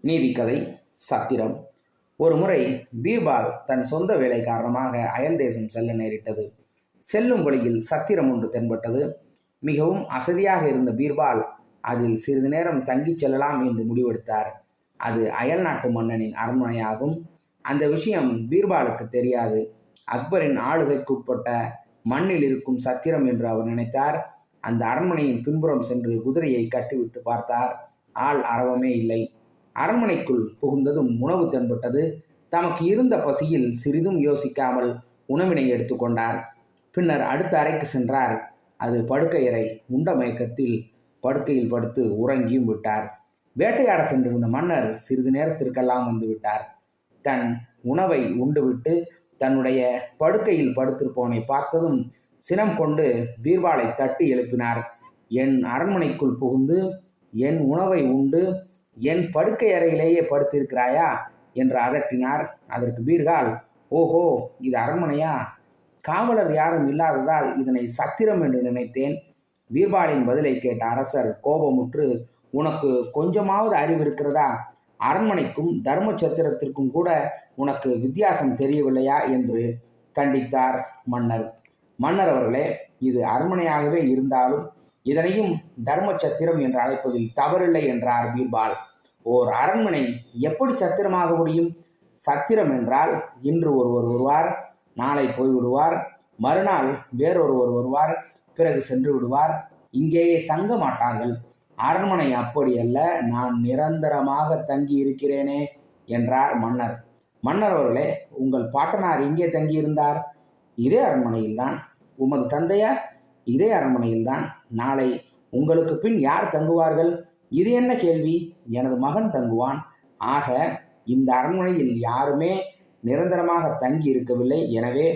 நீதிக்கதை சத்திரம். ஒரு முறை பீர்பால் தன் சொந்த வேலை காரணமாக அயல் தேசம் செல்ல நேரிட்டது. செல்லும் வழியில் சத்திரம் ஒன்று தென்பட்டது. மிகவும் அசதியாக இருந்த பீர்பால் அதில் சிறிது நேரம் தங்கிச் செல்லலாம் என்று முடிவெடுத்தார். அது அயல் நாட்டு மன்னனின் அரண்மனையாகும். அந்த விஷயம் பீர்பாலுக்கு தெரியாது. அக்பரின் ஆளுகைக்குட்பட்ட மண்ணில் இருக்கும் சத்திரம் என்று அவர் நினைத்தார். அந்த அரண்மனையின் பின்புறம் சென்று குதிரையை கட்டிவிட்டு பார்த்தார். ஆள் அரவமே இல்லை. அரண்மனைக்குள் புகுந்ததும் உணவு தென்பட்டது. தமக்கு இருந்த பசியில் சிறிதும் யோசிக்காமல் உணவினை எடுத்துக்கொண்டார். பின்னர் அடுத்த அறைக்கு சென்றார். அது படுக்கை அறை. உண்ட மயக்கத்தில் படுக்கையில் படுத்து உறங்கியும் விட்டார். வேட்டையாட சென்றிருந்த மன்னர் சிறிது நேரத்திற்கெல்லாம் வந்துவிட்டார். தன் உணவை உண்டுவிட்டு தன்னுடைய படுக்கையில் படுத்திருப்பவனை பார்த்ததும் சினம் கொண்டு பீர்பாலை தட்டி எழுப்பினார். என் அரண்மனைக்குள் புகுந்து என் உணவை உண்டு என் படுக்கை அறையிலேயே படுத்திருக்கிறாயா என்று அதட்டினார். அதற்கு பீர்பால், ஓஹோ, இது அரண்மனையா? காவலர் யாரும் இல்லாததால் இதனை சத்திரம் என்று நினைத்தேன். பீர்பாலின் பதிலை கேட்ட அரசர் கோபமுற்று, உனக்கு கொஞ்சமாவது அறிவு இருக்கிறதா? அரண்மனைக்கும் தர்ம சத்திரத்திற்கும் கூட உனக்கு வித்தியாசம் தெரியவில்லையா என்று கண்டித்தார் மன்னர். மன்னர் அவர்களே, இது அரண்மனையாகவே இருந்தாலும் இதனையும் தர்ம சத்திரம் என்று அழைப்பதில் தவறில்லை என்றார் பீர்பால். ஓர் அரண்மனை எப்படி சத்திரமாக முடியும்? சத்திரம் என்றால் இன்று ஒருவர் வருவார், நாளை போய்விடுவார், மறுநாள் வேறொருவர் வருவார், பிறகு சென்று விடுவார். இங்கேயே தங்க மாட்டார்கள். அரண்மனை அப்படி அல்ல, நான் நிரந்தரமாக தங்கி இருக்கிறேனே என்றார் மன்னர். மன்னர் அவர்களே, உங்கள் பாட்டனார் எங்கே தங்கியிருந்தார்? இதே அரண்மனையில்தான். உமது தந்தையார்? இதே அரண்மனையில்தான். நாளை உங்களுக்கு பின் யார் தங்குவார்கள்? இது என்ன கேள்வி? எனது மகன் தங்குவான். ஆக இந்த அரண்மனையில் யாருமே நிரந்தரமாக தங்கி இருக்கவில்லை. எனவே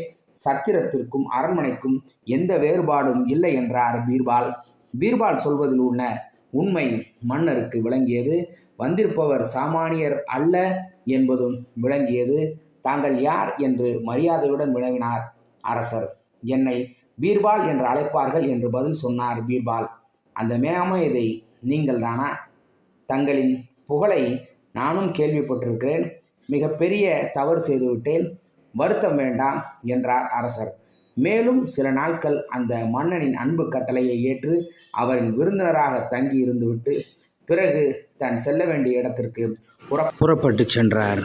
சத்திரத்திற்கும் அரண்மனைக்கும் எந்த வேறுபாடும் இல்லை என்றார் பீர்பால். பீர்பால் சொல்வதில் உள்ள உண்மை மன்னருக்கு விளங்கியது. வந்திருப்பவர் சாமானியர் அல்ல என்பதும் விளங்கியது. தாங்கள் யார் என்று மரியாதையுடன் வினவினார் அரசர். என்னை பீர்பால் என்று அழைப்பார்கள் என்று பதில் சொன்னார் பீர்பால். அந்த மேமேதை நீங்கள் தானா? தங்களின் புகழை நானும் கேள்விப்பட்டிருக்கிறேன். மிகப்பெரிய தவறு செய்துவிட்டேன். வருத்தம் வேண்டாம் என்றார் அரசர். மேலும் சில நாட்கள் அந்த மன்னனின் அன்பு கட்டளையை ஏற்று அவரின் விருந்தினராக தங்கி இருந்துவிட்டு பிறகு தன் செல்ல வேண்டிய இடத்திற்கு புறப்பட்டு சென்றார்.